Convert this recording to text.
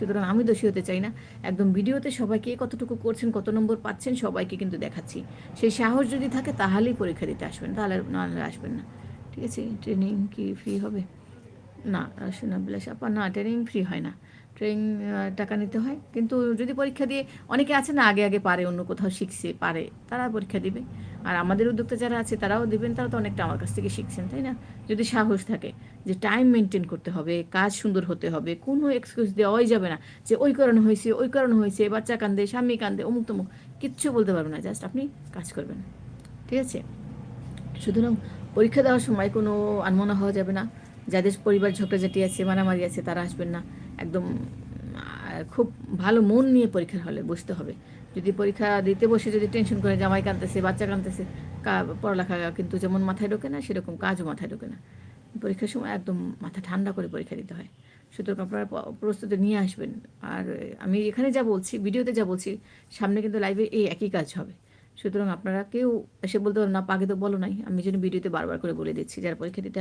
সুতরাং আমি দোষী হতে চাই না। একদম ভিডিওতে সবাইকে কতটুকু করছেন, কত নম্বর পাচ্ছেন সবাইকে কিন্তু দেখাচ্ছি। সেই সাহস যদি থাকে তাহলেই পরীক্ষা দিতে আসবেন, তাহলে নাহলে আসবেন না। ঠিক আছে? ট্রেনিং কি ফ্রি হবে? না, রসনা বিলাস আপা, না ট্রেনিং ফ্রি হয় না। ট্রেনিং টাকা নিতে হয়। কিন্তু যদি পরীক্ষা দিয়ে অনেকে আছে না আগে পারে, অন্য কোথাও শিখছে পারে, তারা পরীক্ষা দিবে। আর আমাদের উদ্যোক্তা যারা আছে তারাও দিবেন, তারা তো অনেকটা আমার কাছ থেকে শিখছেন, তাই না? যদি সাহস থাকে যে টাইম মেনটেন করতে হবে, কাজ সুন্দর হতে হবে, কোনো এক্সকিউজ দেওয়াই যাবে না যে ওই কারণে হয়েছে, ওই কারণে হয়েছে, বাচ্চা কান্দে, স্বামী কান্দে, অমুক তমুক, কিচ্ছু বলতে পারবে না। জাস্ট আপনি কাজ করবেন। ঠিক আছে? সুতরাং পরীক্ষা দেওয়ার সময় কোনো আনমনা হওয়া যাবে না। যাদের পরিবার ঝগড়াঝাটি আছে, মারামারি আছে, তারা আসবেন না। একদম খুব ভালো মন নিয়ে পরীক্ষার হলে বসতে হবে। যদি পরীক্ষা দিতে বসে যদি টেনশন করে, জামাই কাঁদতেছে, বাচ্চা কাঁদতেছে, পড়ালেখা কিন্তু যেমন মাথায় ঢোকে না, সেরকম কাজও মাথায় ঢোকে না। পরীক্ষার সময় একদম মাথা ঠান্ডা করে পরীক্ষা দিতে হয়। সুতরাং আপনারা প্রস্তুতি নিয়ে আসবেন। আর আমি এখানে যা বলছি, ভিডিওতে যা বলছি, সামনে কিন্তু লাইভে এই একই কাজ হবে। সুতরাং আপনারা কেউ এসে বলতে পারবেন না, আগে তো বলো নাই। আমি যেন ভিডিওতে বারবার করে বলে দিচ্ছি, যারা পরীক্ষা দিতে